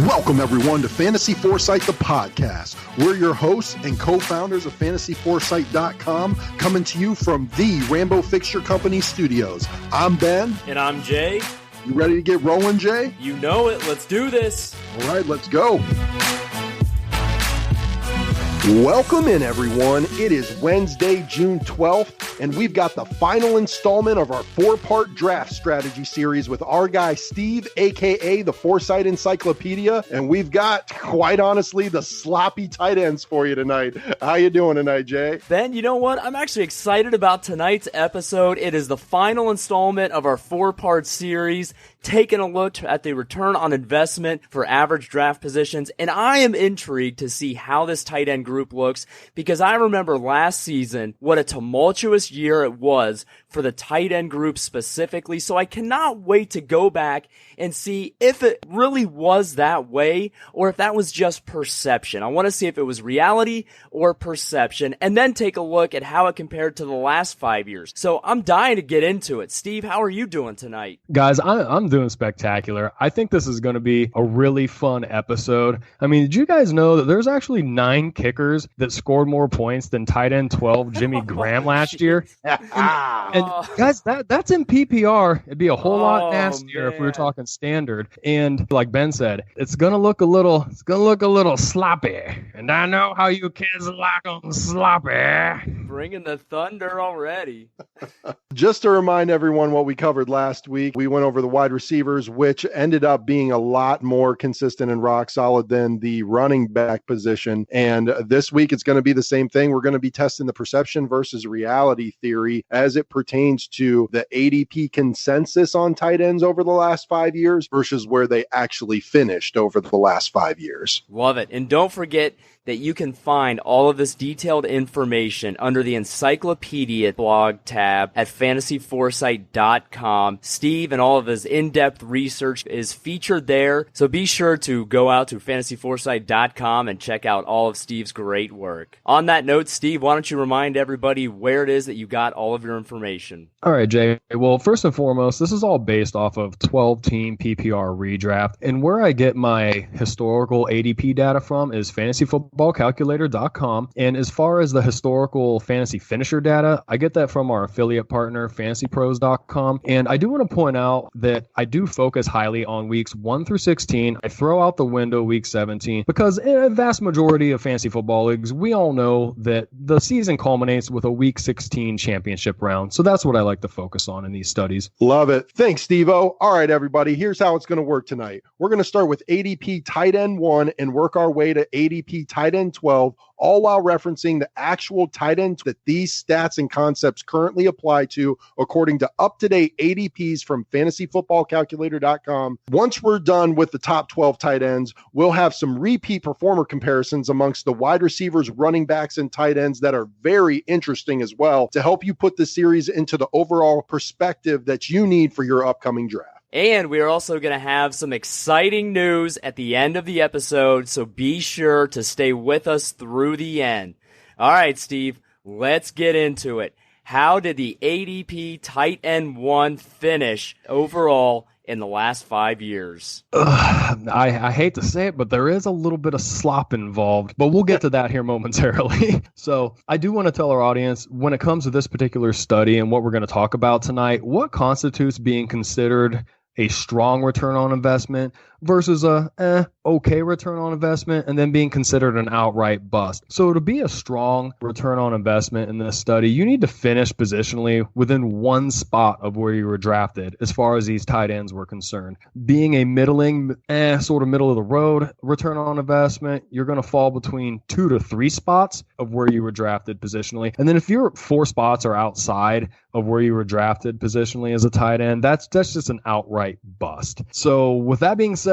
Welcome, everyone, to Fantasy Foresight, the podcast. We're your hosts and co-founders of FantasyForesight.com, coming to you from the Rambo Fixture Company studios. I'm Ben. And I'm Jay. You ready to get rolling, Jay? You know it. Let's do this. All right, let's go. Welcome in, everyone. It is Wednesday, June 12th, and we've got the final installment of our four-part draft strategy series with our guy Steve, a.k.a. the Foresight Encyclopedia, and we've got, quite honestly, the sloppy tight ends for you tonight. How you doing tonight, Jay? Ben, you know what? I'm actually excited about tonight's episode. It is the final installment of our four-part series, taking a look at the return on investment for average draft positions, and I am intrigued to see how this tight end group looks, because I remember last season what a tumultuous year it was for the tight end group specifically, so I cannot wait to go back and see if it really was that way or if that was just perception. I want to see if it was reality or perception, and then take a look at how it compared to the last 5 years. So I'm dying to get into it. Steve, how are you doing tonight? Guys, I'm doing spectacular. I think this is going to be a really fun episode. I mean, did you guys know that there's actually 9 kickers that scored more points than tight end 12 Jimmy Graham last year? And guys, that's in PPR. It'd be a whole lot nastier if we were talking standard. And like Ben said, it's gonna look a little sloppy. And I know how you kids like them sloppy. Bringing the thunder already. Just to remind everyone what we covered last week, we went over the wide receivers, which ended up being a lot more consistent and rock solid than the running back position. And this week, it's going to be the same thing. We're going to be testing the perception versus reality theory as it pertains to the ADP consensus on tight ends over the last 5 years versus where they actually finished over the last 5 years. Love it. And don't forget that you can find all of this detailed information under the Encyclopedia blog tab at FantasyForesight.com. Steve and all of his in-depth research is featured there, so be sure to go out to FantasyForesight.com and check out all of Steve's great work. On that note, Steve, why don't you remind everybody where it is that you got all of your information? All right, Jay. Well, first and foremost, this is all based off of 12-team PPR redraft, and where I get my historical ADP data from is FantasyFootballCalculator.com, and as far as the historical fantasy finisher data, I get that from our affiliate partner, FantasyPros.com, and I do want to point out that I do focus highly on weeks 1 through 16. I throw out the window week 17 because in a vast majority of fantasy football leagues, we all know that the season culminates with a week 16 championship round, so that's what I like to focus on in these studies. Love it. Thanks, Steve-O. All right, everybody, here's how it's going to work tonight. We're going to start with ADP tight end 1 and work our way to ADP tight end 12, all while referencing the actual tight ends that these stats and concepts currently apply to according to up-to-date ADPs from FantasyFootballCalculator.com. Once we're done with the top 12 tight ends, we'll have some repeat performer comparisons amongst the wide receivers, running backs, and tight ends that are very interesting as well to help you put the series into the overall perspective that you need for your upcoming draft. And we are also going to have some exciting news at the end of the episode, so be sure to stay with us through the end. All right, Steve, let's get into it. How did the ADP tight end 1 finish overall in the last 5 years? I hate to say it, but there is a little bit of slop involved, but we'll get to that here momentarily. So I do want to tell our audience, when it comes to this particular study and what we're going to talk about tonight, what constitutes being considered a strong return on investment versus a okay return on investment, and then being considered an outright bust. So to be a strong return on investment in this study, you need to finish positionally within one spot of where you were drafted as far as these tight ends were concerned. Being a middling, sort of middle of the road return on investment, you're going to fall between 2 to 3 spots of where you were drafted positionally. And then if you're 4 spots or outside of where you were drafted positionally as a tight end, that's just an outright bust. So with that being said,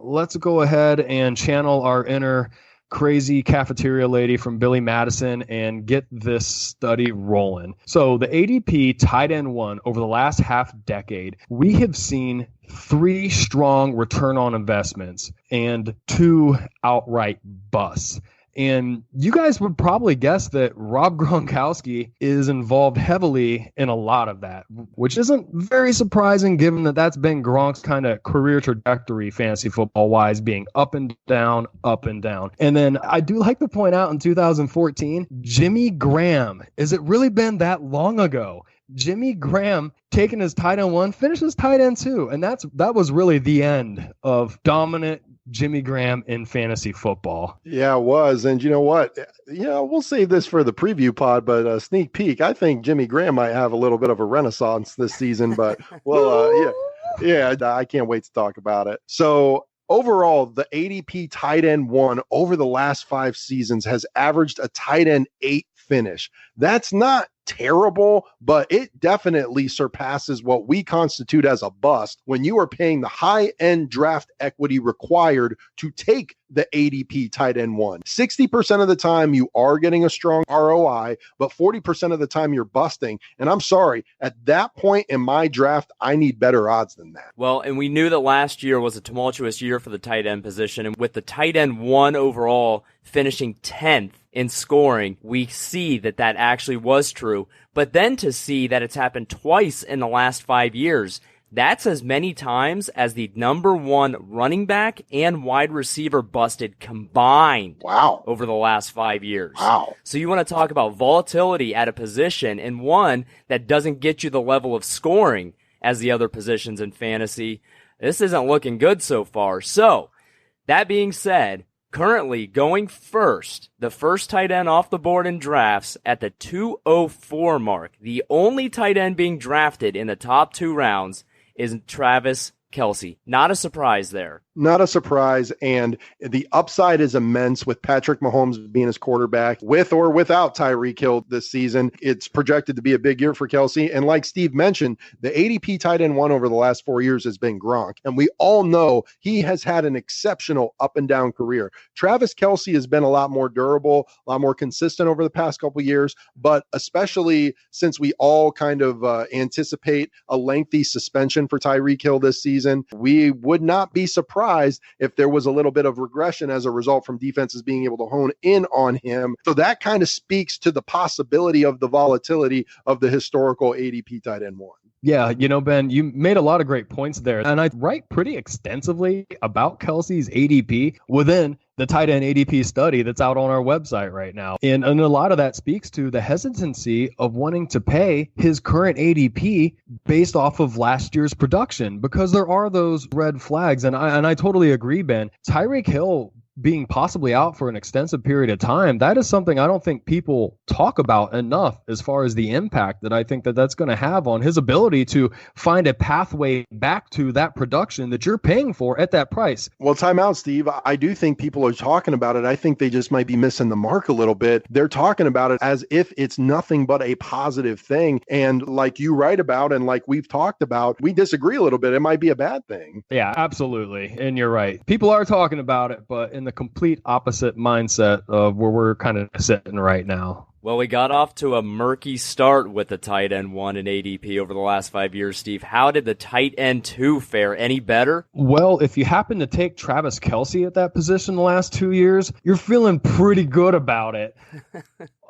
let's go ahead and channel our inner crazy cafeteria lady from Billy Madison and get this study rolling. So the ADP tight end 1 over the last half decade, we have seen 3 strong return on investments and 2 outright busts. And you guys would probably guess that Rob Gronkowski is involved heavily in a lot of that, which isn't very surprising given that that's been Gronk's kind of career trajectory, fantasy football wise, being up and down, up and down. And then I do like to point out in 2014, Jimmy Graham. Has it really been that long ago? Jimmy Graham taking his tight end 1, finishes tight end 2. And that was really the end of dominant Jimmy Graham in fantasy football. Yeah, it was. And you know what? Yeah, we'll save this for the preview pod, but a sneak peek, I think Jimmy Graham might have a little bit of a renaissance this season. But, well, yeah, I can't wait to talk about it. So overall, the ADP tight end 1 over the last 5 seasons has averaged a tight end 8 finish. That's not terrible, but it definitely surpasses what we constitute as a bust when you are paying the high-end draft equity required to take the ADP tight end 1. 60% of the time you are getting a strong ROI, but 40% of the time you're busting. And I'm sorry, at that point in my draft, I need better odds than that. Well, and we knew that last year was a tumultuous year for the tight end position, and with the tight end 1 overall finishing 10th in scoring, we see that actually was true. But then to see that it's happened twice in the last 5 years, that's as many times as the number 1 running back and wide receiver busted combined. Wow. Over the last 5 years. Wow. So you want to talk about volatility at a position and one that doesn't get you the level of scoring as the other positions in fantasy. This isn't looking good so far. So that being said, currently going first, the first tight end off the board in drafts at the 204 mark. The only tight end being drafted in the top 2 rounds is Travis Kelce. Not a surprise there. Not a surprise, and the upside is immense with Patrick Mahomes being his quarterback, with or without Tyreek Hill this season. It's projected to be a big year for Kelce, and like Steve mentioned, the ADP tight end 1 over the last 4 years has been Gronk, and we all know he has had an exceptional up and down career. Travis Kelce has been a lot more durable, a lot more consistent over the past couple of years, but especially since we all kind of anticipate a lengthy suspension for Tyreek Hill this season, we would not be surprised if there was a little bit of regression as a result from defenses being able to hone in on him. So that kind of speaks to the possibility of the volatility of the historical ADP tight end 1. Yeah, Ben, you made a lot of great points there. And I write pretty extensively about Kelce's ADP within the tight end ADP study that's out on our website right now. And a lot of that speaks to the hesitancy of wanting to pay his current ADP based off of last year's production, because there are those red flags. And I totally agree, Ben. Tyreek Hill being possibly out for an extensive period of time, that is something I don't think people talk about enough as far as the impact that I think that's going to have on his ability to find a pathway back to that production that you're paying for at that price. Well, time out, Steve. I do think people are talking about it. I think they just might be missing the mark a little bit. They're talking about it as if it's nothing but a positive thing. And like you write about and like we've talked about, we disagree a little bit. It might be a bad thing. Yeah, absolutely. And you're right. People are talking about it, but in the complete opposite mindset of where we're kind of sitting right now. Well, we got off to a murky start with the tight end 1 in ADP over the last 5 years, Steve. How did the tight end 2 fare? Any better? Well, if you happen to take Travis Kelce at that position the last 2 years, you're feeling pretty good about it.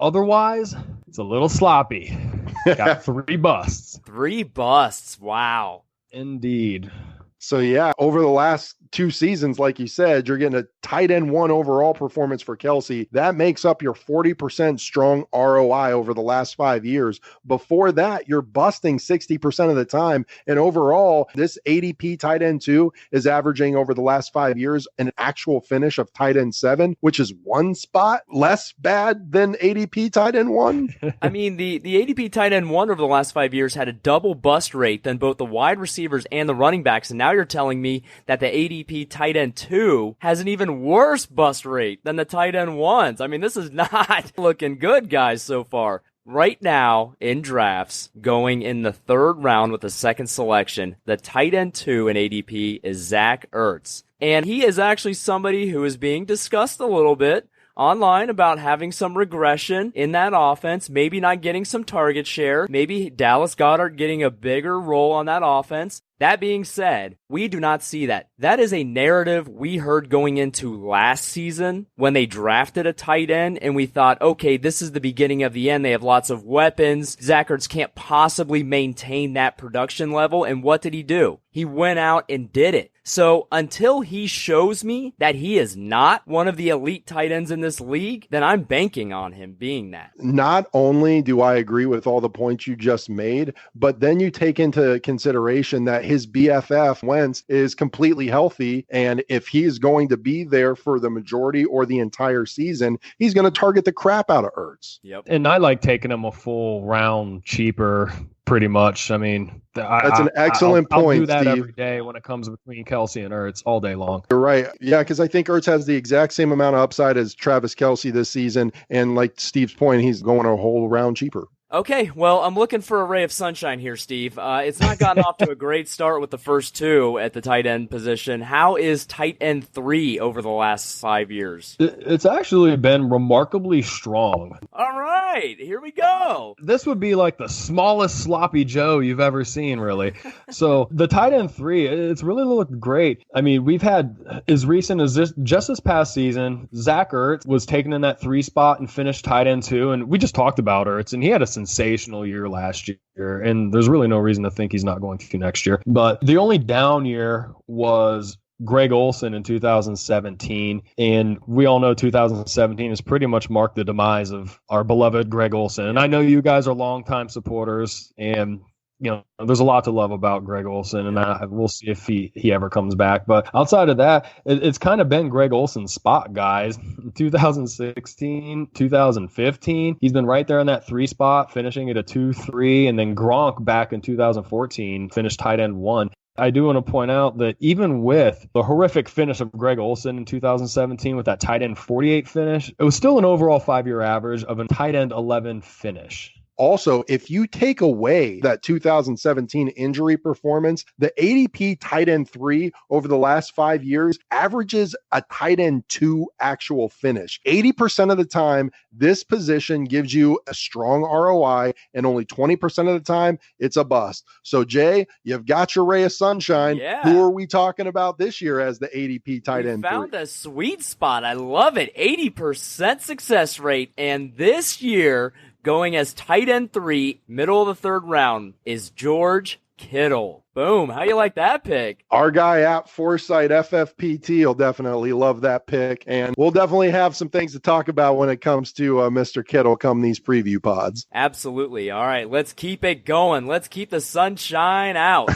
Otherwise, it's a little sloppy. Got 3 busts. 3 busts. Wow. Indeed. So yeah, over the last 2 seasons, like you said, you're getting a tight end 1 overall performance for Kelce. That makes up your 40% strong ROI over the last 5 years. Before that, you're busting 60% of the time. And overall, this ADP tight end 2 is averaging over the last 5 years an actual finish of tight end 7, which is 1 spot less bad than ADP tight end 1. I mean, the ADP tight end 1 over the last 5 years had a double bust rate than both the wide receivers and the running backs. And now you're telling me that the ADP tight end 2 has an even worse bust rate than the tight end 1s. I mean, this is not looking good, guys, so far. Right now, in drafts, going in the 3rd round with the 2nd selection, the tight end 2 in ADP is Zach Ertz. And he is actually somebody who is being discussed a little bit online about having some regression in that offense, maybe not getting some target share, maybe Dallas Goedert getting a bigger role on that offense. That being said, we do not see that. That is a narrative we heard going into last season when they drafted a tight end and we thought, okay, this is the beginning of the end. They have lots of weapons. Zach Ertz can't possibly maintain that production level. And what did he do? He went out and did it. So until he shows me that he is not one of the elite tight ends in this league, then I'm banking on him being that. Not only do I agree with all the points you just made, but then you take into consideration that his BFF Wentz is completely healthy. And if he is going to be there for the majority or the entire season, he's going to target the crap out of Ertz. Yep. And I like taking him a full round cheaper. Pretty much. I mean, that's an excellent point. I'll do that Steve. every day when it comes between Kelsey and Ertz all day long. You're right. Yeah, because I think Ertz has the exact same amount of upside as Travis Kelsey this season. And like Steve's point, he's going a whole round cheaper. Okay, well, I'm looking for a ray of sunshine here, Steve. It's not gotten off to a great start with the first two at the tight end position. How is tight end 3 over the last 5 years? It's actually been remarkably strong. All right, here we go. This would be like the smallest sloppy Joe you've ever seen, really. So the tight end 3, it's really looked great. I mean, we've had as recent as just this past season, Zach Ertz was taken in that 3 spot and finished tight end 2. And we just talked about Ertz, and he had a sensational year last year, and there's really no reason to think he's not going to next year. But the only down year was Greg Olsen in 2017, and we all know 2017 has pretty much marked the demise of our beloved Greg Olsen. And I know you guys are longtime supporters, and you know, there's a lot to love about Greg Olsen, and we'll see if he ever comes back. But outside of that, it's kind of been Greg Olsen's spot, guys. 2016, 2015, he's been right there in that 3 spot, finishing at a 2-3, and then Gronk back in 2014 finished tight end 1. I do want to point out that even with the horrific finish of Greg Olsen in 2017 with that tight end 48 finish, it was still an overall 5-year average of a tight end 11 finish. Also, if you take away that 2017 injury performance, the ADP tight end 3 over the last 5 years averages a tight end 2 actual finish. 80% of the time, this position gives you a strong ROI, and only 20% of the time, it's a bust. So, Jay, you've got your ray of sunshine. Yeah. Who are we talking about this year as the ADP tight end 3? Found a sweet spot. I love it. 80% success rate. And this year, going as tight end 3, middle of the 3rd round, is George Kittle. Boom. How you like that pick? Our guy at Foresight FFPT will definitely love that pick. And we'll definitely have some things to talk about when it comes to Mr. Kittle come these preview pods. Absolutely. All right, let's keep it going. Let's keep the sunshine out.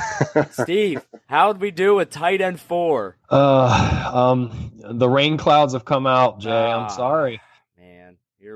Steve, how'd we do with tight end 4? The rain clouds have come out, Jay. I'm sorry.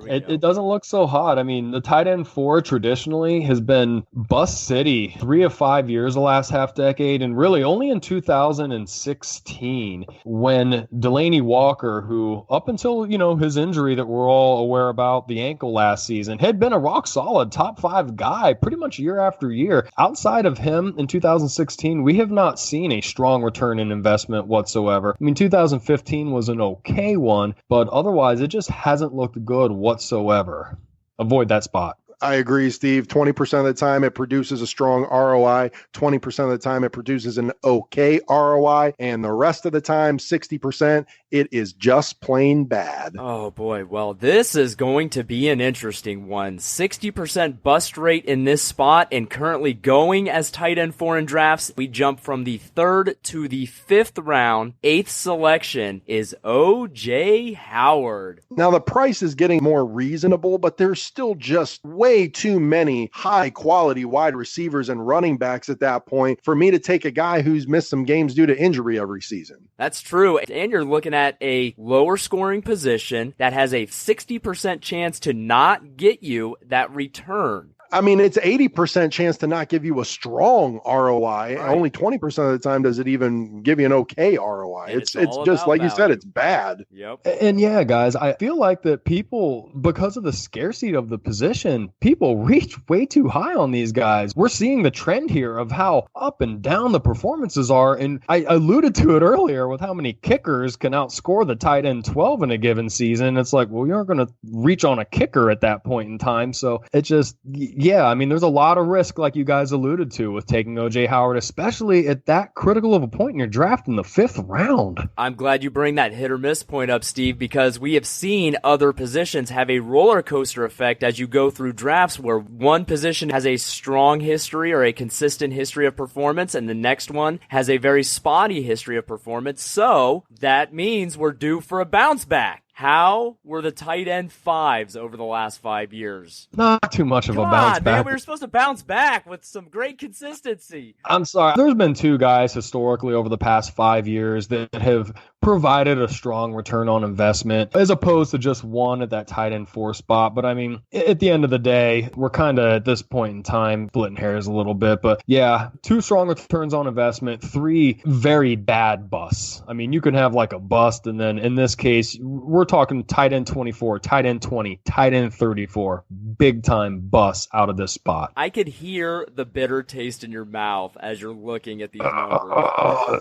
It doesn't look so hot. I mean, the tight end 4 traditionally has been bust city 3 of 5 years the last half decade, and really only in 2016 when Delaney Walker, who up until, his injury that we're all aware about, the ankle last season, had been a rock solid top 5 guy pretty much year after year. Outside of him in 2016, we have not seen a strong return in investment whatsoever. I mean, 2015 was an okay one, but otherwise it just hasn't looked good whatsoever. Avoid that spot. I agree, Steve. 20% of the time it produces a strong ROI. 20% of the time it produces an okay ROI. And the rest of the time, 60%, it is just plain bad. Oh, boy. Well, this is going to be an interesting one. 60% bust rate in this spot, and currently going as tight end 4 in drafts. We jump from the 3rd to the 5th round. 8th selection is O.J. Howard. Now, the price is getting more reasonable, but there's still just way too many high quality wide receivers and running backs at that point for me to take a guy who's missed some games due to injury every season. That's true. And you're looking at a lower scoring position that has a 60% chance to not get you that return. I mean, it's 80% chance to not give you a strong ROI. Right. Only 20% of the time does it even give you an okay ROI. It's just like value. You said, it's bad. Yep. And yeah, guys, I feel like that people, because of the scarcity of the position, people reach way too high on these guys. We're seeing the trend here of how up and down the performances are. And I alluded to it earlier with how many kickers can outscore the tight end 12 in a given season. It's like, well, you're going to reach on a kicker at that point in time. So it just, Yeah, I mean, there's a lot of risk, like you guys alluded to, with taking O.J. Howard, especially at that critical of a point in your draft in the 5th round. I'm glad you bring that hit or miss point up, Steve, because we have seen other positions have a roller coaster effect as you go through drafts where one position has a strong history or a consistent history of performance and the next one has a very spotty history of performance. So that means we're due for a bounce back. How were the tight end 5s over the last 5 years? Not too much of a bounce back. Man, we were supposed to bounce back with some great consistency. I'm sorry. There's been 2 guys historically over the past 5 years that have provided a strong return on investment as opposed to just one at that tight end 4 spot. But I mean, at the end of the day, we're kind of at this point in time splitting hairs a little bit. But yeah, 2 strong returns on investment, 3 very bad busts. I mean, you can have like a bust, and then in this case, we're talking tight end 24, tight end 20, tight end 34, big time busts out of this spot. I could hear the bitter taste in your mouth as you're looking at these numbers.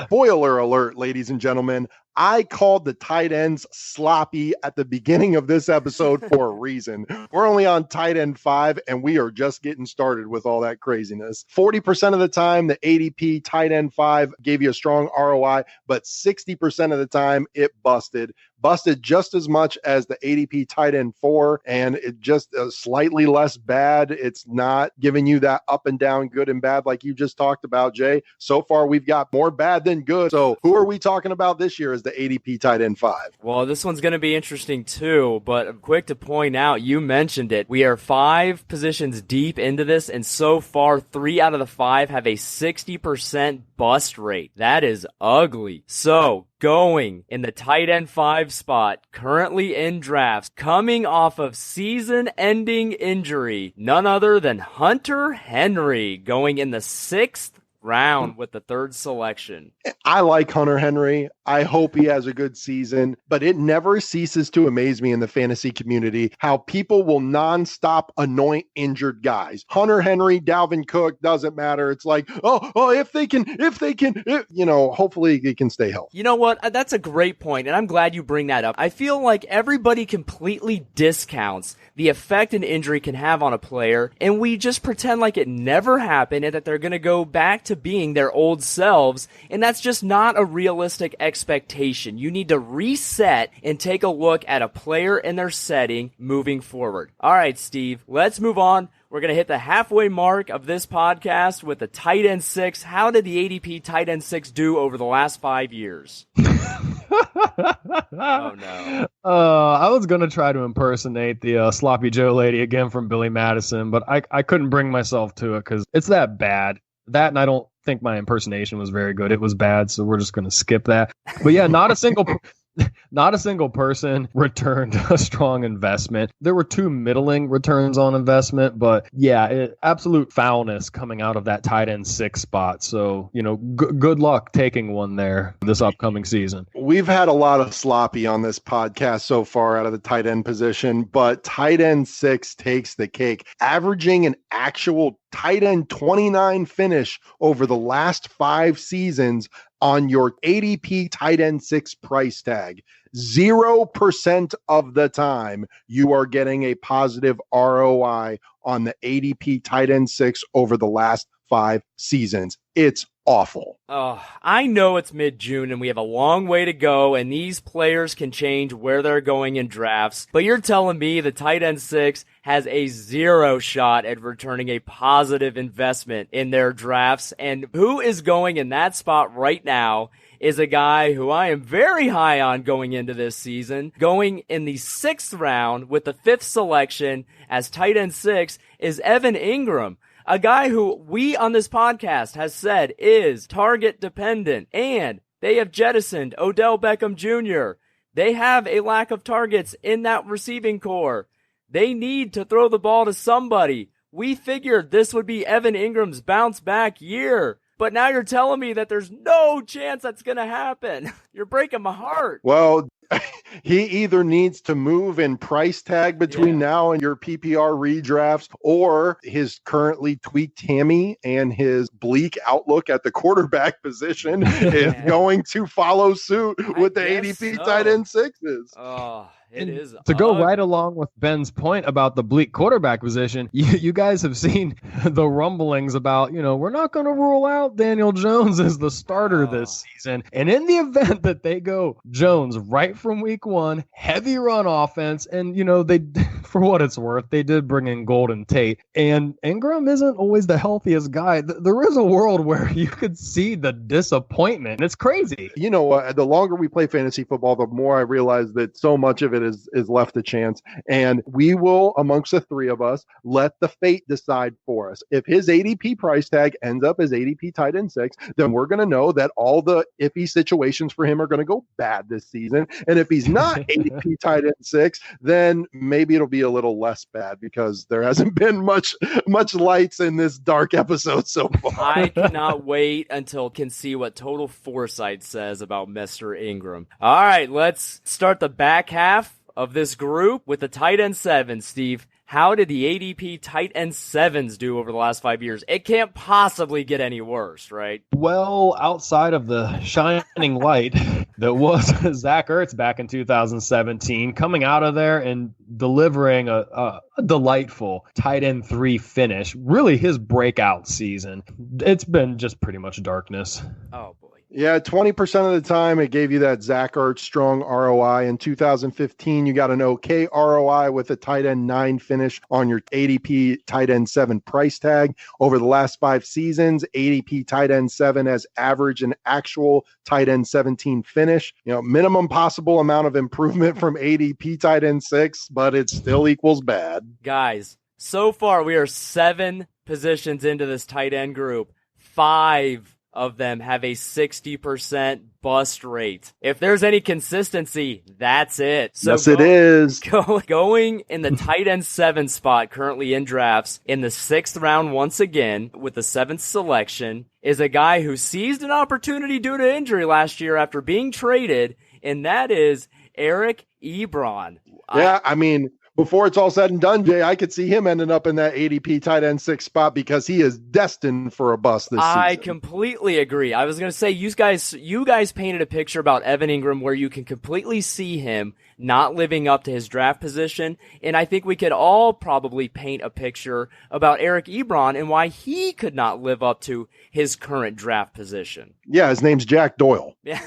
Spoiler alert, ladies and gentlemen. I called the tight ends sloppy at the beginning of this episode for a reason. We're only on tight end 5, and we are just getting started with all that craziness. 40% of the time, the ADP tight end 5 gave you a strong ROI, but 60% of the time, it busted just as much as the ADP tight end 4, and it just slightly less bad. It's not giving you that up and down, good and bad like you just talked about, Jay. So far, we've got more bad than good. So who are we talking about this year as the ADP tight end 5? Well, this one's going to be interesting too, but quick to point out, you mentioned it. We are 5 positions deep into this, and so far 3 out of the 5 have a 60% bust rate. That is ugly. So going in the tight end 5 spot, currently in drafts, coming off of season-ending injury, none other than Hunter Henry, going in the 6th round with the 3rd selection. I like Hunter Henry. I hope he has a good season, but it never ceases to amaze me in the fantasy community how people will nonstop anoint injured guys. Hunter Henry, Dalvin Cook, doesn't matter. It's like, if they can, hopefully he can stay healthy. You know what? That's a great point, and I'm glad you bring that up. I feel like everybody completely discounts the effect an injury can have on a player, and we just pretend like it never happened and that they're going to go back to being their old selves, and that's just not a realistic expectation. You need to reset and take a look at a player and their setting moving forward. All right, Steve, let's move on. We're going to hit the halfway mark of this podcast with the tight end 6. How did the ADP tight end 6 do over the last 5 years? Oh, no. I was going to try to impersonate the Sloppy Joe lady again from Billy Madison, but I couldn't bring myself to it because it's that bad. That, and I don't think my impersonation was very good. It was bad, so we're just going to skip that. But yeah, not a single person returned a strong investment. There were 2 middling returns on investment, but yeah, absolute foulness coming out of that tight end 6 spot. So, good luck taking one there this upcoming season. We've had a lot of sloppy on this podcast so far out of the tight end position, but tight end 6 takes the cake, averaging an actual tight end 29 finish over the last 5 seasons on your ADP tight end 6 price tag. 0% of the time you are getting a positive ROI on the ADP tight end 6 over the last 5 seasons. It's awful. Oh, I know it's mid-June and we have a long way to go, and these players can change where they're going in drafts, but you're telling me the tight end 6 has a 0 shot at returning a positive investment in their drafts, and who is going in that spot right now is a guy who I am very high on going into this season, going in the 6th round with the 5th selection as tight end 6 is Evan Ingram. A guy who we on this podcast has said is target dependent, and they have jettisoned Odell Beckham Jr. They have a lack of targets in that receiving core. They need to throw the ball to somebody. We figured this would be Evan Ingram's bounce back year, but now you're telling me that there's no chance that's going to happen. You're breaking my heart. Well, he either needs to move in price tag between now and your PPR redrafts, or his currently tweaked hammy and his bleak outlook at the quarterback position is going to follow suit with the ADP tight end 6s. Oh, It is to go ugly. right along with Ben's point about the bleak quarterback position. You guys have seen the rumblings about, we're not going to rule out Daniel Jones as the starter this season. And in the event that they go Jones right from week one, heavy run offense, and, they, for what it's worth, they did bring in Golden Tate. And Ingram isn't always the healthiest guy. There is a world where you could see the disappointment. It's crazy. You know what? The longer we play fantasy football, the more I realize that so much of it is left to chance. And we will, amongst the three of us, let the fate decide for us. If his ADP price tag ends up as ADP tight end 6, then we're going to know that all the iffy situations for him are going to go bad this season. And if he's not ADP tight end 6, then maybe it'll be a little less bad because there hasn't been much lights in this dark episode so far. I cannot wait until can see what Total Foresight says about Mr. Ingram. All right, let's start the back half of this group with the tight end 7, Steve. How did the ADP tight end 7s do over the last 5 years? It can't possibly get any worse, right? Well, outside of the shining light that was Zach Ertz back in 2017, coming out of there and delivering a delightful tight end 3 finish, really his breakout season. It's been just pretty much darkness. Oh, boy. Yeah, 20% of the time it gave you that Zach Ertz strong ROI. In 2015, you got an okay ROI with a tight end 9 finish on your ADP tight end 7 price tag. Over the last 5 seasons, ADP tight end 7 has averaged an actual tight end 17 finish. Minimum possible amount of improvement from ADP tight end 6, but it still equals bad. Guys, so far we are 7 positions into this tight end group. 5 of them have a 60% bust rate. If there's any consistency, that's it. So yes, it is. Going in the tight end 7 spot currently in drafts in the 6th round once again with the 7th selection is a guy who seized an opportunity due to injury last year after being traded, and that is Eric Ebron. Yeah, I mean, before it's all said and done, Jay, I could see him ending up in that ADP tight end 6 spot because he is destined for a bust this season. I completely agree. I was going to say, you guys painted a picture about Evan Ingram where you can completely see him not living up to his draft position, and I think we could all probably paint a picture about Eric Ebron and why he could not live up to his current draft position. Yeah, his name's Jack Doyle. Yeah.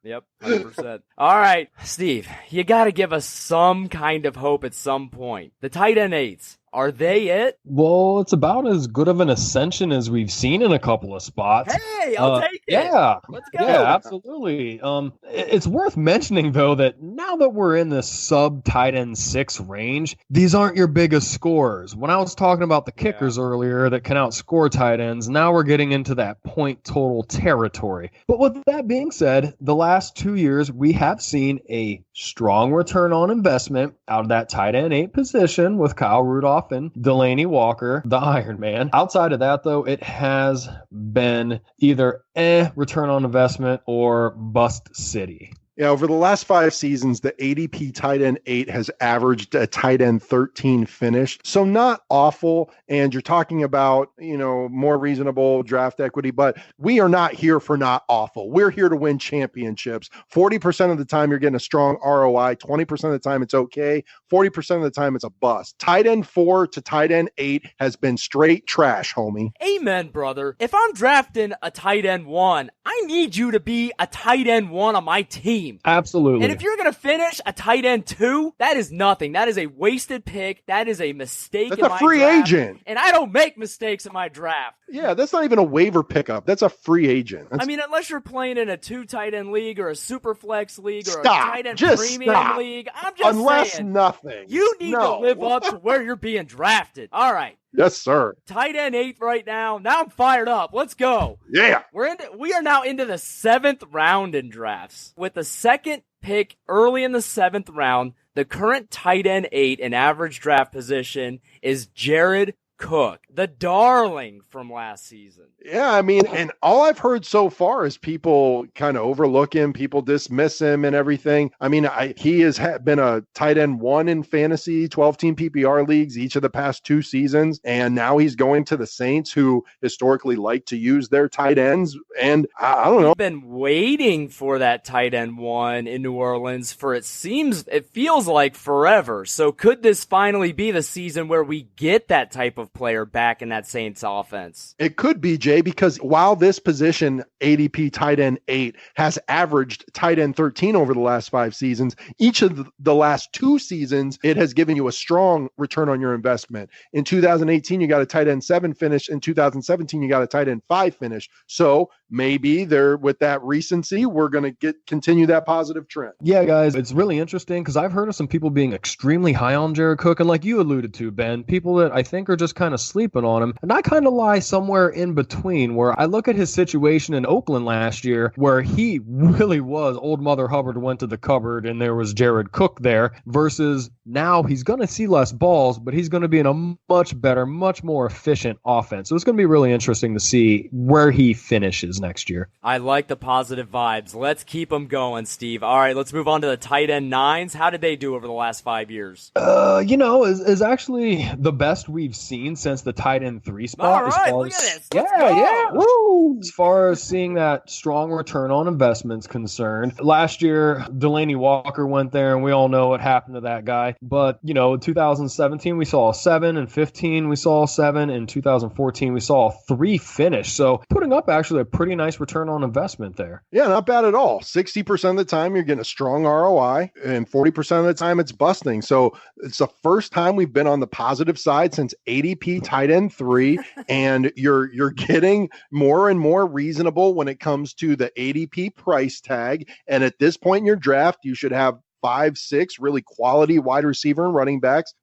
Yep, 100%. All right, Steve, you got to give us some kind of hope at some point. The tight end 8s. Are they it? Well, it's about as good of an ascension as we've seen in a couple of spots. Hey, I'll take it. Yeah. Let's go. Yeah, absolutely. It's worth mentioning, though, that now that we're in this sub tight end 6 range, these aren't your biggest scorers. When I was talking about the kickers earlier that can outscore tight ends, now we're getting into that point total territory. But with that being said, the last 2 years, we have seen a strong return on investment out of that tight end 8 position with Kyle Rudolph and Delaney Walker, the Iron Man. Outside of that, though, it has been either return on investment or bust city. Yeah, over the last 5 seasons, the ADP tight end 8 has averaged a tight end 13 finish. So not awful. And you're talking about, more reasonable draft equity, but we are not here for not awful. We're here to win championships. 40% of the time you're getting a strong ROI. 20% of the time it's okay. 40% of the time it's a bust. Tight end 4 to tight end 8 has been straight trash, homie. Amen, brother. If I'm drafting a tight end 1, I need you to be a tight end 1 on my team. Absolutely. And if you're going to finish a tight end 2, that is nothing. That is a wasted pick. That is a mistake That's in a my free draft. agent. And I don't make mistakes in my draft. Yeah, that's not even a waiver pickup. That's a free agent. I mean, unless you're playing in a 2 tight end league or a super flex league or a Stop. tight end Just premium stop. league. I'm just Unless saying. nothing. You need to No. live up to where you're being drafted. All right. Yes, sir. Tight end 8 right now. Now I'm fired up. Let's go. Yeah. We are now into the 7th round in drafts. With the second pick early in the 7th round, the current tight end 8 in average draft position is Jared Cook, the darling from last season. Yeah, I mean, and all I've heard so far is people kind of overlook him, people dismiss him and everything. I mean, he has been a tight end 1 in fantasy 12-team PPR leagues each of the past 2 seasons, and now he's going to the Saints, who historically like to use their tight ends. And I don't know. We've been waiting for that tight end 1 in New Orleans for it feels like forever. So could this finally be the season where we get that type of player back in that Saints offense? It could be, Jay, because while this position, ADP tight end 8, has averaged tight end 13 over the last 5 seasons, each of the last 2 seasons, it has given you a strong return on your investment. In 2018, you got a tight end 7 finish. In 2017, you got a tight end 5 finish. So maybe with that recency, we're going to continue that positive trend. Yeah, guys, it's really interesting because I've heard of some people being extremely high on Jared Cook, and like you alluded to, Ben, people that I think are just kind of sleeping on him. And I kind of lie somewhere in between, where I look at his situation in Oakland last year, where he really was old Mother Hubbard went to the cupboard and there was Jared Cook there, versus now he's going to see less balls, but he's going to be in a much better, much more efficient offense. So it's going to be really interesting to see where he finishes next year. I like the positive vibes. Let's keep them going, Steve. All right, let's move on to the tight end 9s. How did they do over the last 5 years? Is actually the best we've seen since the tight end 3 spot. All right, look at this. Let's go. Yeah. Woo! As far as seeing that strong return on investment's concerned, last year Delaney Walker went there, and we all know what happened to that guy. But in 2017 we saw a 7, and 15 we saw a 7, and 2014 we saw a 3 finish. So putting up actually a pretty nice return on investment there. Yeah, not bad at all. 60% of the time you're getting a strong ROI, and 40% of the time it's busting. So it's the first time we've been on the positive side since ADP tight end 3, and you're getting more and more reasonable when it comes to the ADP price tag. And at this point in your draft, you should have 5, 6 really quality wide receiver and running backs.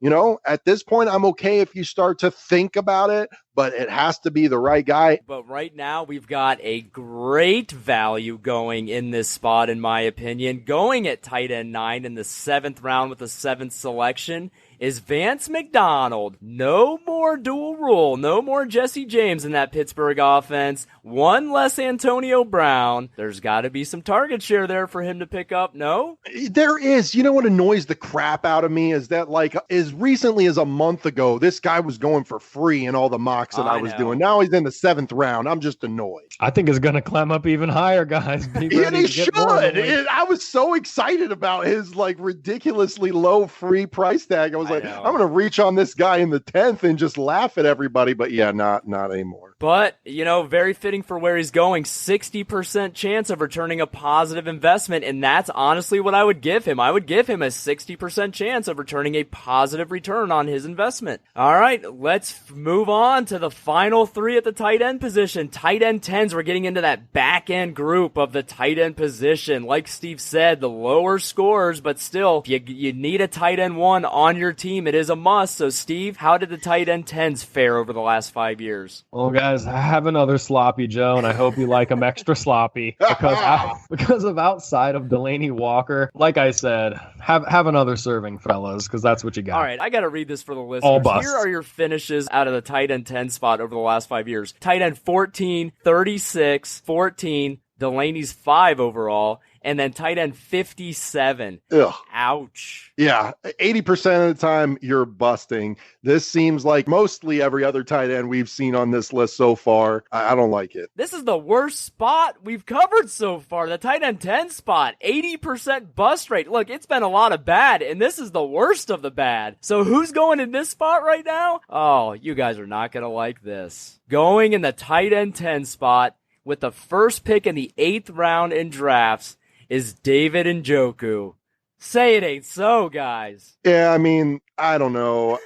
At this point, I'm okay if you start to think about it, but it has to be the right guy. But right now, we've got a great value going in this spot, in my opinion. Going at tight end 9 in the 7th round with the 7th selection is Vance McDonald. No more dual rule. No more Jesse James in that Pittsburgh offense. One less Antonio Brown. There's got to be some target share there for him to pick up, no? There is. You know what annoys the crap out of me is that, as recently as a month ago, this guy was going for free in all the mocks that I was doing. Now he's in the 7th round. I'm just annoyed. I think it's going to climb up even higher, guys. And he should. I was so excited about his ridiculously low free price tag. I was I'm going to reach on this guy in the 10th and just laugh at everybody. But yeah, not anymore. But, very fitting for where he's going. 60% chance of returning a positive investment, and that's honestly what I would give him. I would give him a 60% chance of returning a positive return on his investment. All right, let's move on to the final 3 at the tight end position. Tight end 10s, we're getting into that back end group of the tight end position. Like Steve said, the lower scores, but still, if you need a tight end 1 on your team, it is a must. So, Steve, how did the tight end 10s fare over the last 5 years? Well, guys, I have another sloppy Joe, and I hope you like them extra sloppy because of outside of Delaney Walker. Like I said, have another serving, fellas, because that's what you got. All right, I got to read this for the listeners. All busts. Here are your finishes out of the tight end 10 spot over the last 5 years. Tight end 14, 36, 14, Delaney's 5 overall, and then tight end 57. Ugh. Ouch. Yeah, 80% of the time you're busting. This seems like mostly every other tight end we've seen on this list so far. I don't like it. This is the worst spot we've covered so far. The tight end 10 spot, 80% bust rate. Look, it's been a lot of bad, and this is the worst of the bad. So who's going in this spot right now? Oh, you guys are not going to like this. Going in the tight end 10 spot with the first pick in the 8th round in drafts is David Njoku. Say it ain't so, guys. Yeah, I mean, I don't know.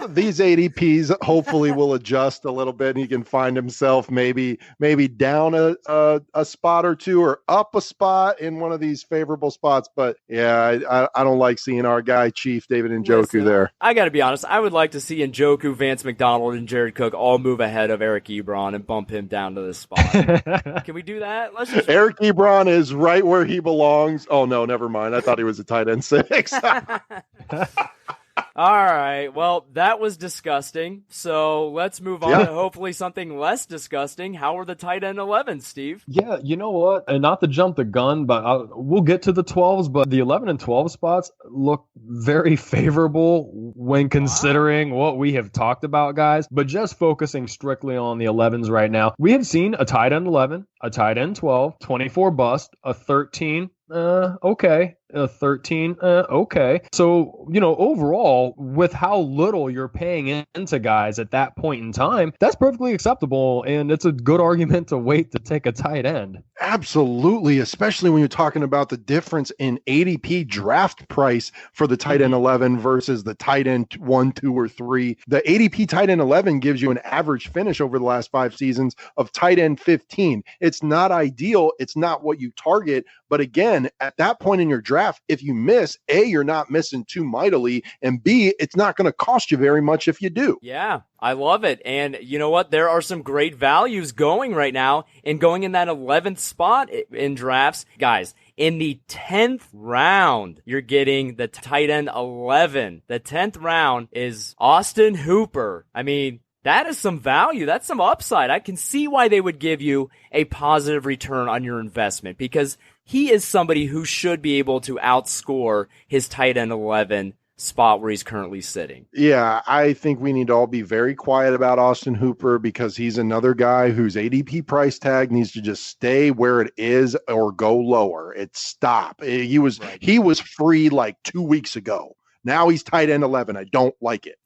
These ADPs hopefully will adjust a little bit, and he can find himself maybe down a spot or two or up a spot in one of these favorable spots. But yeah, I don't like seeing our guy Chief David Njoku there. I got to be honest. I would like to see Njoku, Vance McDonald, and Jared Cook all move ahead of Eric Ebron and bump him down to this spot. Can we do that? Eric Ebron is right where he belongs. Oh no, never mind. I thought he was a tight end 6. All right. Well, that was disgusting. So let's move on to hopefully something less disgusting. How are the tight end 11s, Steve? Yeah, you know what? And not to jump the gun, but we'll get to the 12s, but the 11 and 12 spots look very favorable when considering what we have talked about, guys. But just focusing strictly on the 11s right now, we have seen a tight end 11, a tight end 12, 24 bust, a 13, okay. 13, okay. So, overall, with how little you're paying into guys at that point in time, that's perfectly acceptable, and it's a good argument to wait to take a tight end. Absolutely, especially when you're talking about the difference in ADP draft price for the tight end 11 versus the tight end 1, 2, or 3. The ADP tight end 11 gives you an average finish over the last 5 seasons of tight end 15. It's not ideal. It's not what you target. But again, at that point in your draft, if you miss, A, you're not missing too mightily, and B, it's not going to cost you very much if you do. Yeah, I love it. And you know what? There are some great values going right now, and going in that 11th spot in drafts. Guys, in the 10th round, you're getting the tight end 11. The 10th round is Austin Hooper. I mean, that is some value. That's some upside. I can see why they would give you a positive return on your investment, because he is somebody who should be able to outscore his tight end 11 spot where he's currently sitting. Yeah, I think we need to all be very quiet about Austin Hooper, because he's another guy whose ADP price tag needs to just stay where it is or go lower. Stop. He was free like 2 weeks ago. Now he's tight end 11. I don't like it.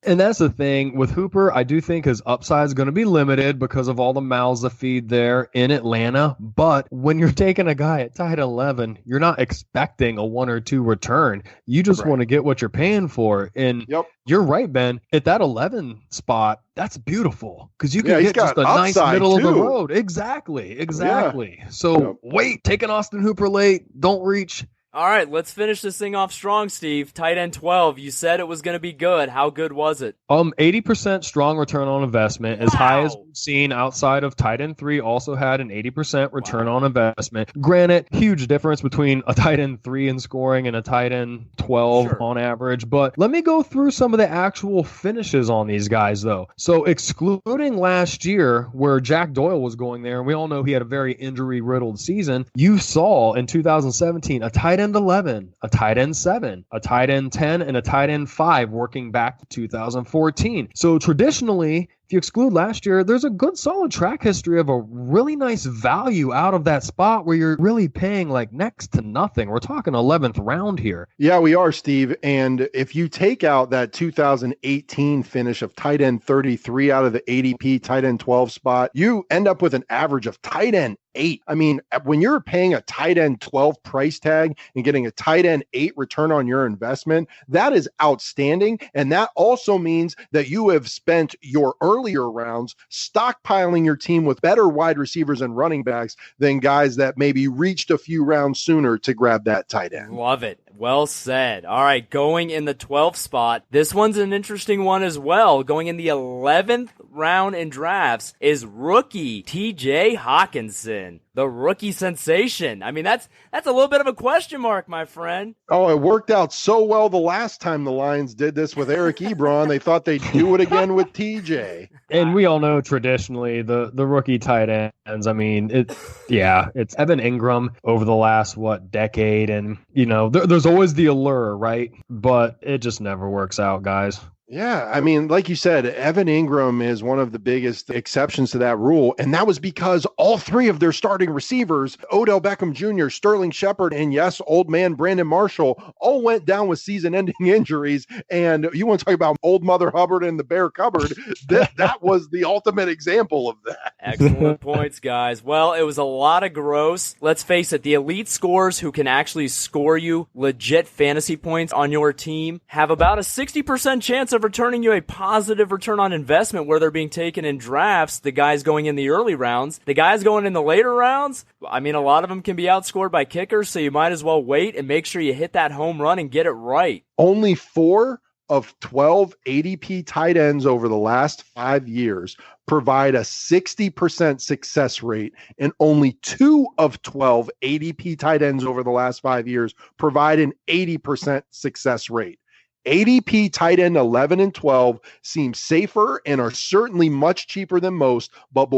And that's the thing with Hooper. I do think his upside is going to be limited because of all the mouths to feed there in Atlanta. But when you're taking a guy at tight 11, you're not expecting a 1 or 2 return. You just want to get what you're paying for. And you're right, Ben. At that 11 spot, that's beautiful, because you can get just a nice middle of the road. Exactly. Yeah. So wait, taking Austin Hooper late. Don't reach. All right, let's finish this thing off strong, Steve. Tight end 12, you said it was going to be good. How good was it? 80% strong return on investment, as high as we've seen outside of tight end 3, also had an 80% return on investment. Granted, huge difference between a tight end 3 in scoring and a tight end 12 on average. But let me go through some of the actual finishes on these guys, though. So excluding last year, where Jack Doyle was going there, and we all know he had a very injury-riddled season, you saw in 2017 a tight end 11, a tight end 7, a tight end 10, and a tight end 5 working back to 2014. So traditionally, if you exclude last year, there's a good solid track history of a really nice value out of that spot where you're really paying like next to nothing. We're talking 11th round here. Yeah, we are, Steve. And if you take out that 2018 finish of tight end 33 out of the ADP tight end 12 spot, you end up with an average of tight end 8. I mean, when you're paying a tight end 12 price tag and getting a tight end 8 return on your investment, that is outstanding. And that also means that you have spent your earlier rounds stockpiling your team with better wide receivers and running backs than guys that maybe reached a few rounds sooner to grab that tight end. Love it. Well said. All right, going in the 12th spot. This one's an interesting one as well. Going in the 11th round in drafts is rookie TJ Hawkinson, the rookie sensation. I mean, that's a little bit of a question mark, my friend. Oh, it worked out so well the last time the Lions did this with Eric Ebron. They thought they'd do it again with TJ. And we all know traditionally the rookie tight ends, I mean, it's Evan Ingram over the last, decade. And, there's always the allure, right? But it just never works out, guys. Yeah, I mean, like you said, Evan Ingram is one of the biggest exceptions to that rule, and that was because all 3 of their starting receivers, Odell Beckham Jr., Sterling Shepard, and yes, old man Brandon Marshall, all went down with season-ending injuries, and you want to talk about old Mother Hubbard and the bear cupboard, that was the ultimate example of that. Excellent points, guys. Well, it was a lot of gross. Let's face it, the elite scorers who can actually score you legit fantasy points on your team have about a 60% chance of returning you a positive return on investment where they're being taken in drafts. The guys going in the early rounds, the guys going in the later rounds, I mean, a lot of them can be outscored by kickers, so you might as well wait and make sure you hit that home run and get it right. Only 4 of 12 ADP tight ends over the last 5 years provide a 60% success rate, and only 2 of 12 ADP tight ends over the last 5 years provide an 80% success rate. ADP tight end 11 and 12 seem safer and are certainly much cheaper than most, but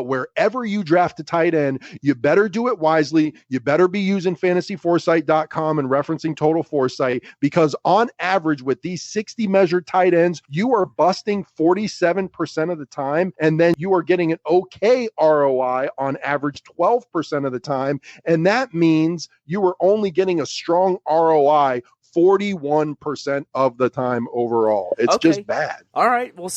wherever you draft a tight end, you better do it wisely. You better be using fantasyforesight.com and referencing Total Foresight, because on average with these 60 measured tight ends, you are busting 47% of the time, and then you are getting an okay ROI on average 12% of the time, and that means you are only getting a strong ROI 41% of the time overall. It's just bad. All right. Well,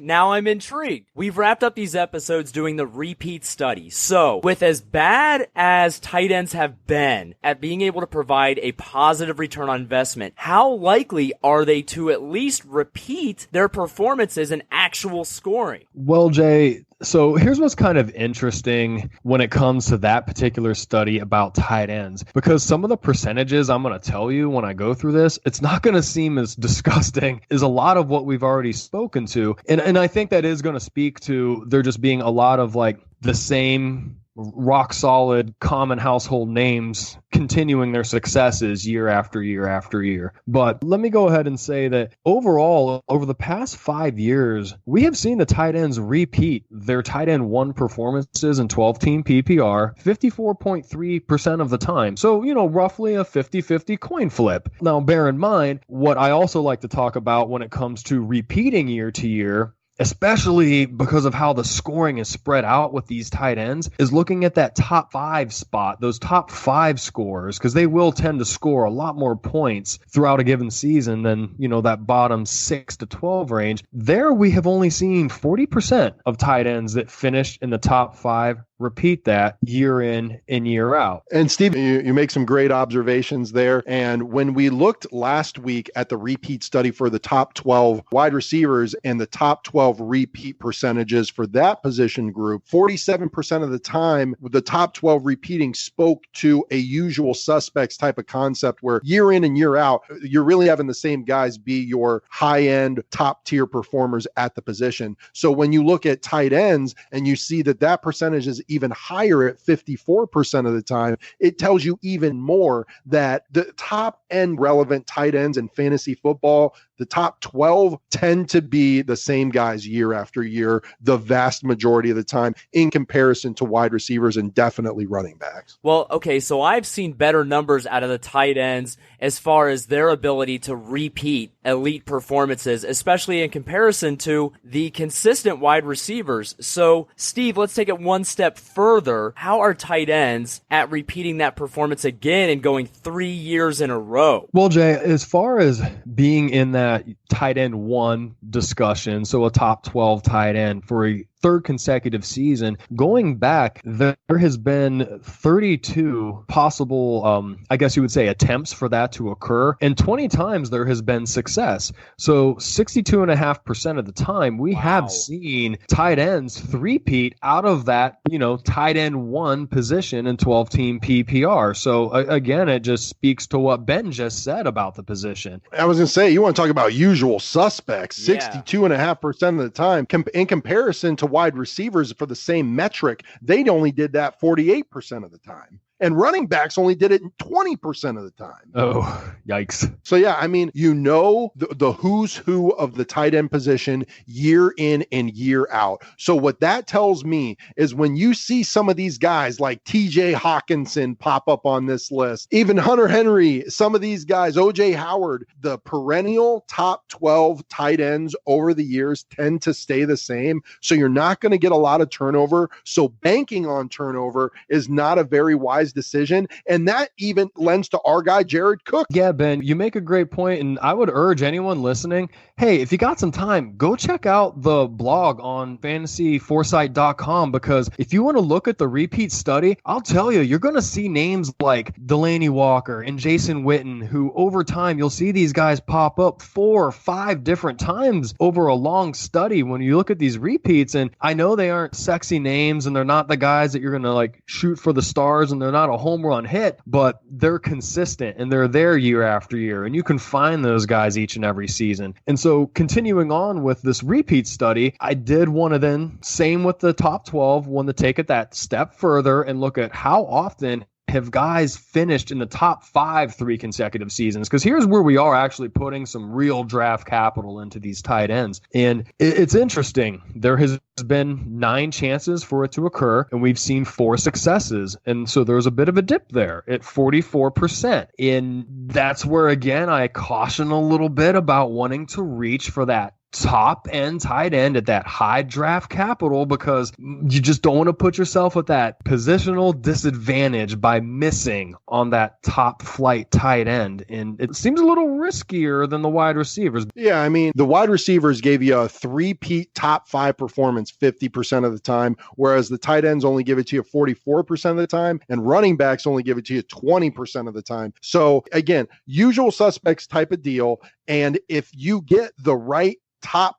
now I'm intrigued. We've wrapped up these episodes doing the repeat study. So with as bad as tight ends have been at being able to provide a positive return on investment, how likely are they to at least repeat their performances in actual scoring? Well, Jay, so here's what's kind of interesting when it comes to that particular study about tight ends, because some of the percentages I'm going to tell you when I go through this, it's not going to seem as disgusting as a lot of what we've already spoken to. And I think that is going to speak to there just being a lot of like the same rock solid common household names continuing their successes year after year after year. But let me go ahead and say that overall, over the past 5 years, we have seen the tight ends repeat their tight end 1 performances in 12-team PPR 54.3% of the time. So, roughly a 50-50 coin flip. Now, bear in mind, what I also like to talk about when it comes to repeating year to year, especially because of how the scoring is spread out with these tight ends, is looking at that top 5 spot, those top 5 scores, because they will tend to score a lot more points throughout a given season than, that bottom 6 to 12 range. There we have only seen 40% of tight ends that finished in the top 5 repeat that year in and year out. And Steve, you make some great observations there. And when we looked last week at the repeat study for the top 12 wide receivers and the top 12 repeat percentages for that position group, 47% of the time, the top 12 repeating spoke to a usual suspects type of concept where year in and year out, you're really having the same guys be your high-end top tier performers at the position. So when you look at tight ends and you see that percentage is even higher at 54% of the time, it tells you even more that the top end relevant tight ends in fantasy football, the top 12 tend to be the same guys year after year, the vast majority of the time, in comparison to wide receivers and definitely running backs. Well, okay, so I've seen better numbers out of the tight ends as far as their ability to repeat elite performances, especially in comparison to the consistent wide receivers. So, Steve, let's take it one step further. How are tight ends at repeating that performance again and going 3 years in a row? Well, Jay, as far as being in that tight end 1 discussion, so a top 12 tight end for a third consecutive season, going back, there has been 32 possible, I guess you would say, attempts for that to occur, and 20 times there has been success. So 62.5% of the time, we have seen tight ends three-peat out of that, tight end 1 position in 12-team PPR. So again, it just speaks to what Ben just said about the position. I was going to say, you want to talk about usual suspects, 62.5% of the time, in comparison to wide receivers for the same metric, they only did that 48% of the time. And running backs only did it 20% of the time. Oh, yikes. So, yeah, I mean, the who's who of the tight end position year in and year out. So what that tells me is when you see some of these guys like TJ Hawkinson pop up on this list, even Hunter Henry, some of these guys, OJ Howard, the perennial top 12 tight ends over the years tend to stay the same. So you're not going to get a lot of turnover. So banking on turnover is not a very wise decision, and that even lends to our guy Jared Cook. Yeah, Ben, you make a great point, and I would urge anyone listening, hey, if you got some time, go check out the blog on fantasyforesight.com, because if you want to look at the repeat study, I'll tell you, you're going to see names like Delaney Walker and Jason Witten, who over time you'll see these guys pop up 4 or 5 different times over a long study when you look at these repeats. And I know they aren't sexy names and they're not the guys that you're going to like shoot for the stars, and they're not a home run hit, but they're consistent and they're there year after year, and you can find those guys each and every season. And so continuing on with this repeat study, I did want to then, same with the top 12, want to take it that step further and look at how often have guys finished in the top 5 3 consecutive seasons? Because here's where we are actually putting some real draft capital into these tight ends. And it's interesting. There has been 9 chances for it to occur, and we've seen 4 successes. And so there's a bit of a dip there at 44%. And that's where, again, I caution a little bit about wanting to reach for that top end tight end at that high draft capital, because you just don't want to put yourself at that positional disadvantage by missing on that top flight tight end. And it seems a little riskier than the wide receivers. Yeah, I mean, the wide receivers gave you a 3-peat top 5 performance 50% of the time, whereas the tight ends only give it to you 44% of the time, and running backs only give it to you 20% of the time. So again, usual suspects type of deal. And if you get the right top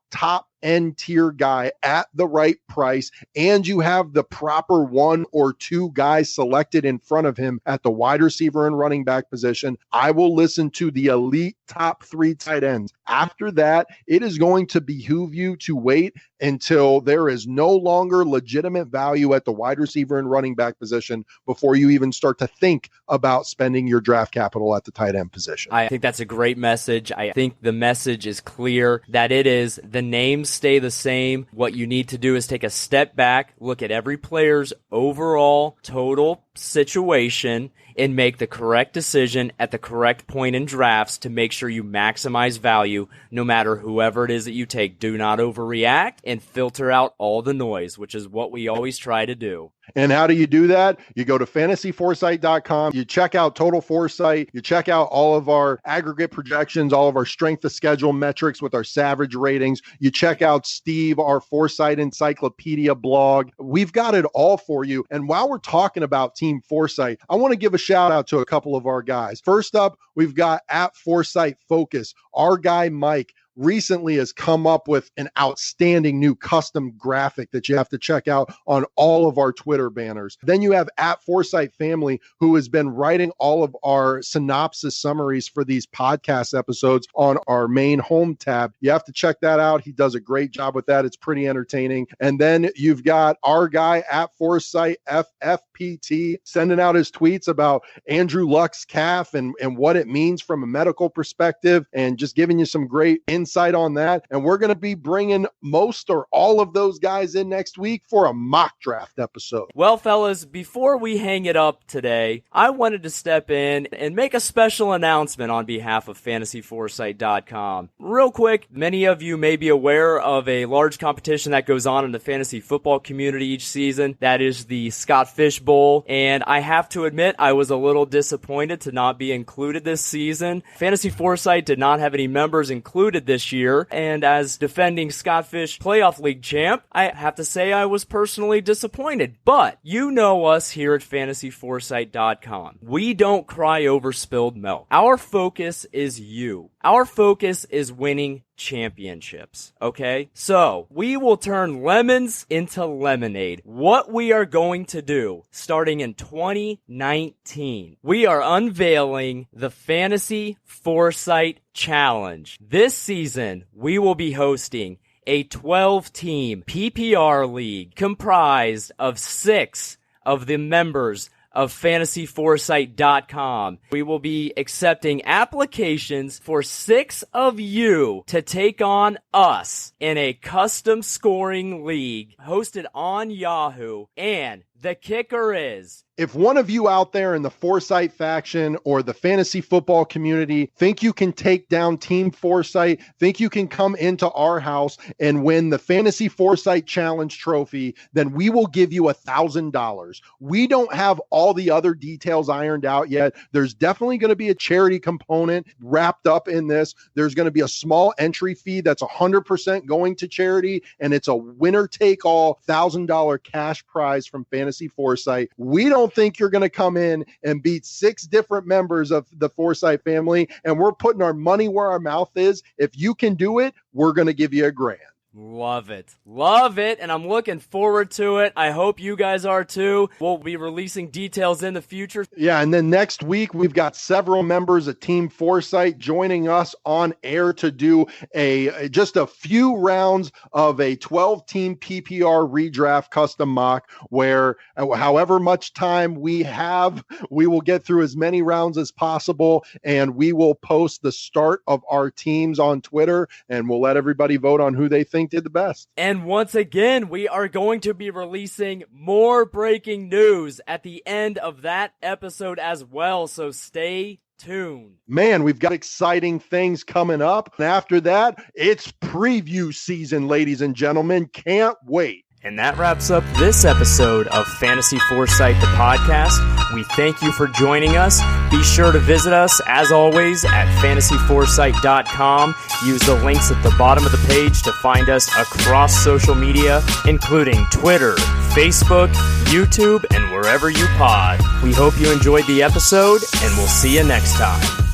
end tier guy at the right price, and you have the proper 1 or 2 guys selected in front of him at the wide receiver and running back position, I will listen to the elite top 3 tight ends. After that, it is going to behoove you to wait until there is no longer legitimate value at the wide receiver and running back position before you even start to think about spending your draft capital at the tight end position. I think that's a great message. I think the message is clear that it is the names stay the same. What you need to do is take a step back, look at every player's overall total situation, and make the correct decision at the correct point in drafts to make sure you maximize value no matter whoever it is that you take. Do not overreact and filter out all the noise, which is what we always try to do. And how do you do that? You go to fantasyforesight.com, you check out Total Foresight, you check out all of our aggregate projections, all of our strength of schedule metrics with our Savage ratings. You check out Steve, our Foresight Encyclopedia blog. We've got it all for you. And while we're talking about Team Foresight, I want to give a shout out to a couple of our guys. First up, we've got at Foresight Focus. Our guy, Mike, recently has come up with an outstanding new custom graphic that you have to check out on all of our Twitter banners. Then you have at Foresight Family, who has been writing all of our synopsis summaries for these podcast episodes on our main home tab. You have to check that out. He does a great job with that. It's pretty entertaining. And then you've got our guy at Foresight FFPT sending out his tweets about Andrew Luck's calf and what it means from a medical perspective, and just giving you some great insight on that. And we're going to be bringing most or all of those guys in next week for a mock draft episode. Well, fellas, before we hang it up today, I wanted to step in and make a special announcement on behalf of fantasyforesight.com. Real quick, many of you may be aware of a large competition that goes on in the fantasy football community each season. That is the Scott Fish Bowl. And I have to admit, I was a little disappointed to not be included this season. Fantasy Foresight did not have any members included this year, and as defending Scott Fish Playoff League champ, I have to say I was personally disappointed. But you know us here at fantasyforesight.com. We don't cry over spilled milk. Our focus is you. Our focus is winning championships, okay? So, we will turn lemons into lemonade. What we are going to do, starting in 2019, we are unveiling the Fantasy Foresight Challenge. This season, we will be hosting a 12-team PPR league comprised of 6 of the members of fantasyforesight.com. We will be accepting applications for 6 of you to take on us in a custom scoring league hosted on Yahoo. And the kicker is, if one of you out there in the Foresight faction or the fantasy football community think you can take down Team Foresight, think you can come into our house and win the Fantasy Foresight Challenge trophy, then we will give you $1,000. We don't have all the other details ironed out yet. There's definitely going to be a charity component wrapped up in this. There's going to be a small entry fee that's 100% going to charity, and it's a winner-take-all $1,000 cash prize from Fantasy Foresight. We don't think you're going to come in and beat 6 different members of the Foresight family, and we're putting our money where our mouth is. If you can do it, we're going to give you $1,000. Love it. Love it. And I'm looking forward to it. I hope you guys are too. We'll be releasing details in the future. Yeah, and then next week, we've got several members of Team Foresight joining us on air to do just a few rounds of a 12-team PPR redraft custom mock, where however much time we have, we will get through as many rounds as possible, and we will post the start of our teams on Twitter, and we'll let everybody vote on who they think did the best. And once again, we are going to be releasing more breaking news at the end of that episode as well, so stay tuned. Man, we've got exciting things coming up. And after that, it's preview season, ladies and gentlemen. Can't wait. And that wraps up this episode of Fantasy Foresight, the podcast. We thank you for joining us. Be sure to visit us, as always, at fantasyforesight.com. Use the links at the bottom of the page to find us across social media, including Twitter, Facebook, YouTube, and wherever you pod. We hope you enjoyed the episode, and we'll see you next time.